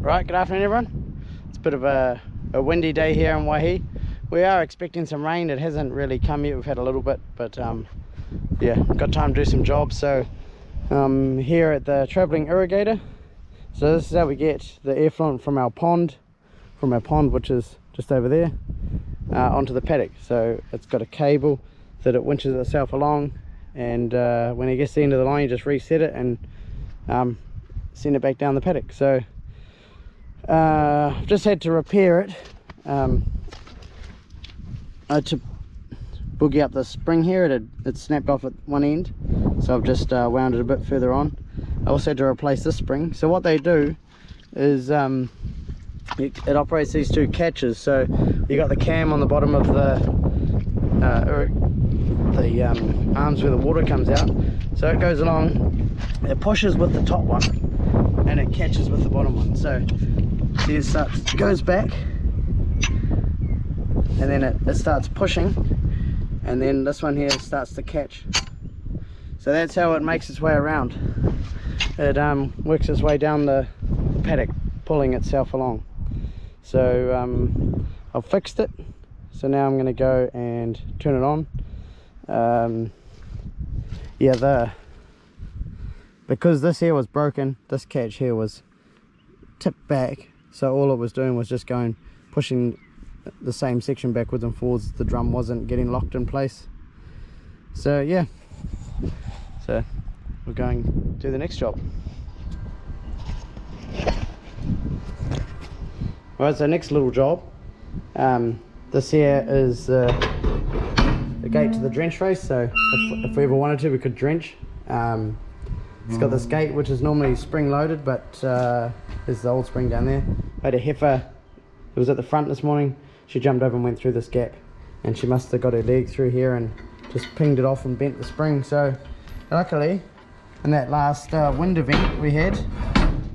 Right, good afternoon everyone. It's a bit of a windy day here in Waihi. We are expecting some rain. It hasn't really come yet. We've had a little bit, but yeah, got time to do some jobs. So here at the travelling irrigator. So this is how we get the effluent from our pond, which is just over there, onto the paddock. So it's got a cable that it winches itself along, and when it gets to the end of the line, you just reset it and send it back down the paddock. So I've just had to repair it. I had to boogie up the spring here. It snapped off at one end, so I've just wound it a bit further on. I also had to replace this spring. So what they do is it operates these two catches. So you got the cam on the bottom of the arms where the water comes out. So it goes along, it pushes with the top one, and it catches with the bottom one. So it goes back, and then it starts pushing, and then this one here starts to catch. So that's how it makes its way around. It works its way down the paddock, pulling itself along. So I've fixed it, so now I'm going to go and turn it on. Yeah, because this here was broken, this catch here was tipped back, so all it was doing was just pushing the same section backwards and forwards. The drum wasn't getting locked in place. So yeah, so we're going to do the next job. Right, so next little job, this here is the gate to the drench race. So if we ever wanted to, we could drench. It's got this gate which is normally spring loaded, but there's the old spring down there. I had a heifer, it was at the front this morning. She jumped over and went through this gap, and she must have got her leg through here and just pinged it off and bent the spring. So luckily in that last wind event we had,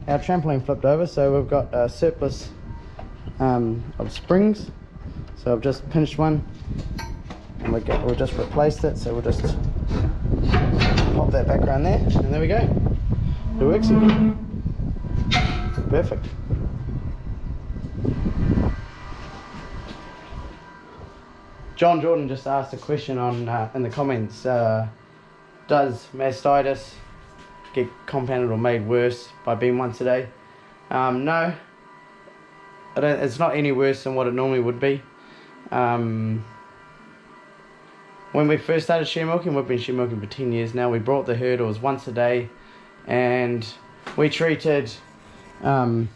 our trampoline flipped over, so we've got a surplus of springs. So I've just pinched one and we'll just replaced it. So we'll just pop that back around there, and there we go. It works. Perfect. John Jordan just asked a question on in the comments. Does mastitis get compounded or made worse by being once a day? No, it's not any worse than what it normally would be. When we first started share milking, we've been share milking for 10 years now. We brought the herd, it was once a day, and we treated 4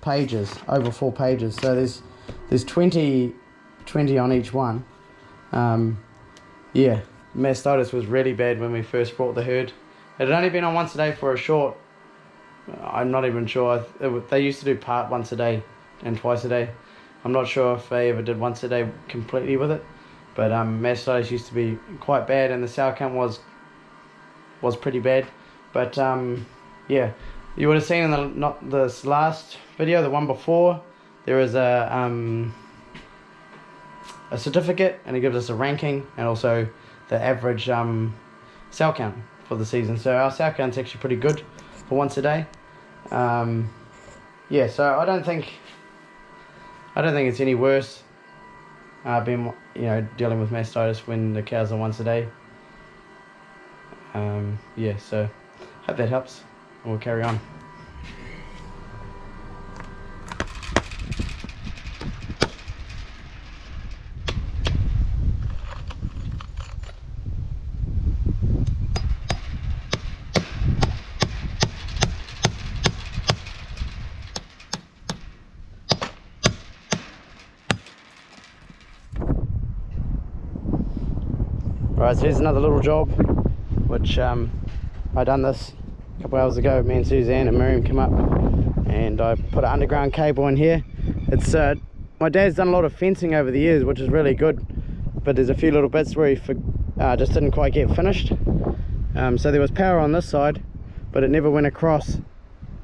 pages, over 4 pages. So there's 20 on each one. Yeah, mastitis was really bad when we first brought the herd. It had only been on once a day for a short, I'm not even sure. They used to do part once a day and twice a day. I'm not sure if they ever did once a day completely with it. But mastitis used to be quite bad, and the sow count was pretty bad. But yeah, you would have seen in not this last video, the one before, there is a certificate, and it gives us a ranking and also the average sow count for the season. So our sow count's actually pretty good for once a day. Yeah, so I don't think it's any worse being, dealing with mastitis when the cows are once a day. Yeah, so hope that helps. We'll carry on. Right, so here's another little job, which I done this a couple hours ago. Me and Suzanne and Miriam came up, and I put an underground cable in here. It's my dad's done a lot of fencing over the years, which is really good, but there's a few little bits where he just didn't quite get finished. So there was power on this side, but it never went across.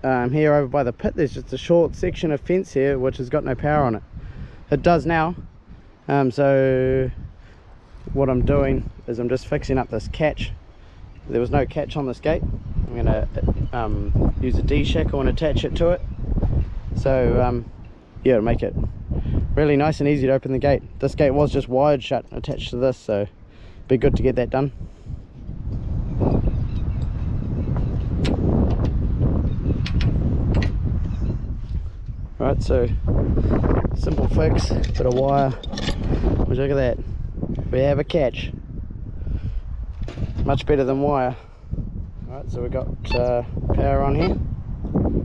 Here over by the pit, there's just a short section of fence here which has got no power on it. It does now. So what I'm doing is I'm just fixing up this catch. There was no catch on this gate. I'm gonna use a D-shackle and attach it to it. So yeah, it'll make it really nice and easy to open the gate. This gate was just wired shut attached to this, so be good to get that done. Right, so simple fix, bit of wire. Look at that, we have a catch. Much better than wire. Alright, so we got power on here.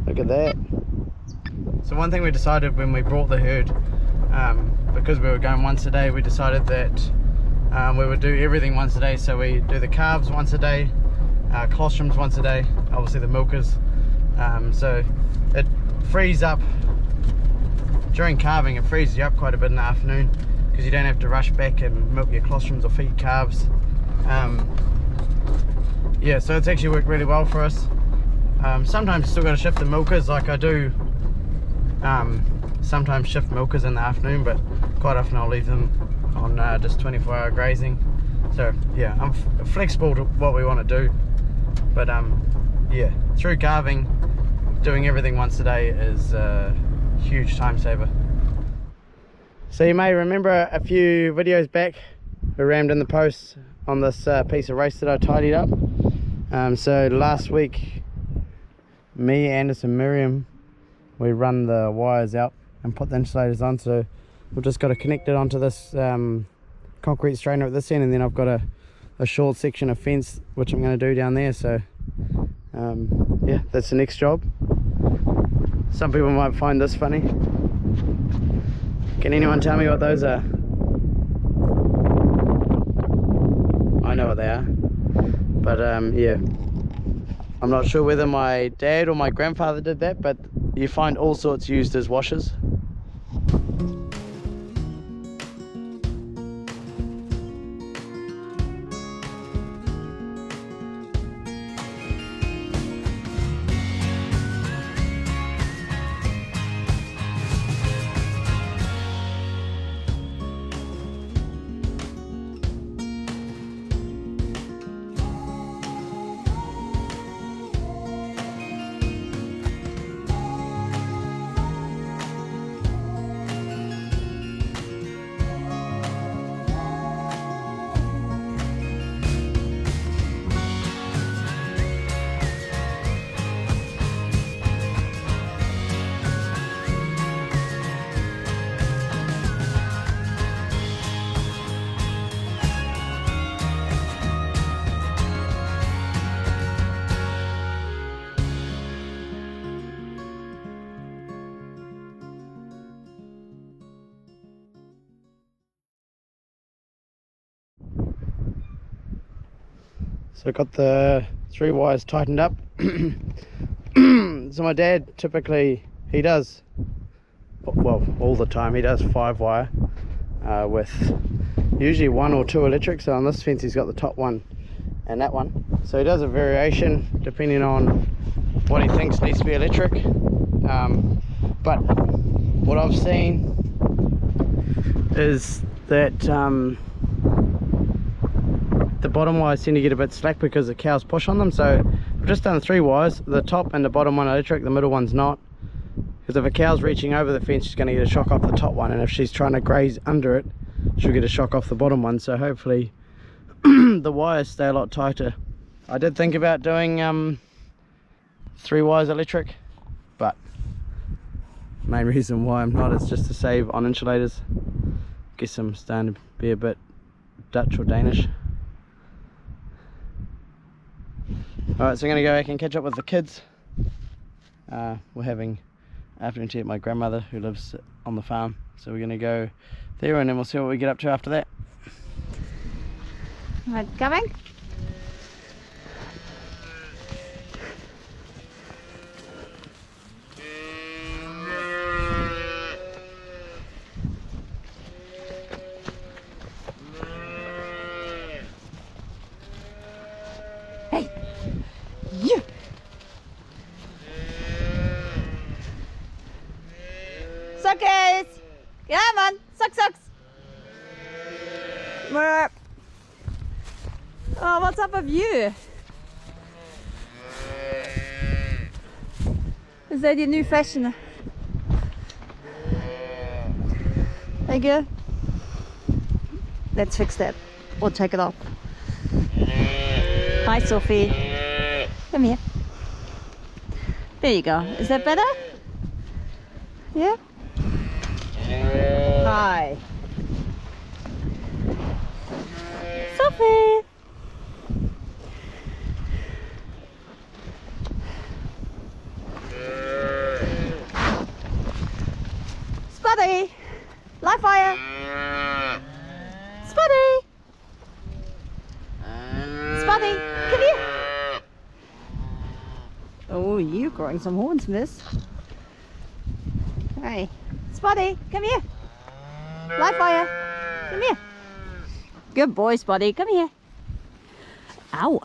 Look at that. So one thing we decided when we brought the herd, because we were going once a day, we decided that we would do everything once a day. So we do the calves once a day, colostrums once a day, obviously the milkers. So it frees up, during calving it frees you up quite a bit in the afternoon, because you don't have to rush back and milk your colostrums or feed calves. Yeah, so it's actually worked really well for us. Sometimes you still got to shift the milkers, like I do sometimes shift milkers in the afternoon, but quite often I'll leave them on just 24-hour grazing. So yeah, I'm flexible to what we want to do, but yeah, through calving, doing everything once a day is a huge time saver. So you may remember a few videos back we rammed in the posts on this piece of race that I tidied up. So last week, me, Anderson, Miriam, we run the wires out and put the insulators on. So we've just got to connect it onto this concrete strainer at this end, and then I've got a short section of fence which I'm going to do down there. So yeah, that's the next job. Some people might find this funny. Can anyone tell me what those are? I know what they are, but yeah, I'm not sure whether my dad or my grandfather did that, but you find all sorts used as washers. So I got the 3 wires tightened up. So my dad typically, he does, well, all the time, he does 5 wire with usually 1 or 2 electric. So on this fence he's got the top one and that one. So he does a variation depending on what he thinks needs to be electric. But what I've seen is that the bottom wires tend to get a bit slack because the cows push on them. So I've just done 3 wires, the top and the bottom one electric, the middle one's not, because if a cow's reaching over the fence she's going to get a shock off the top one, and if she's trying to graze under it she'll get a shock off the bottom one. So hopefully the wires stay a lot tighter. I did think about doing 3 wires electric, but main reason why I'm not is just to save on insulators. Guess I'm starting to be a bit Dutch or Danish. Alright, so I'm going to go back and catch up with the kids. We're having afternoon tea at my grandmother who lives on the farm, so we're going to go there and then we'll see what we get up to after that. Right, coming? Hey! You! Suckies! Come on! Sucks! Merp. Oh, what's up with you? Is that your new fashion? There you go. Let's fix that. Or take it off. Hi, Sophie. Come here. There you go. Is that better? Yeah? Hi. Sophie. Spotty. Live fire. Spotty. Spotty, come here. Oh, you're growing some horns, miss. Hey, Spotty, come here. Live fire. Come here. Good boy, Spotty. Come here. Ow.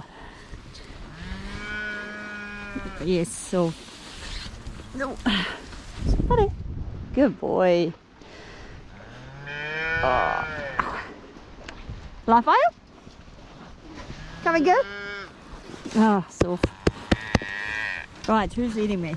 Yes, so. No. Spotty. Good boy. Oh. Live fire? Coming good? Ah, so. Right, who's eating me?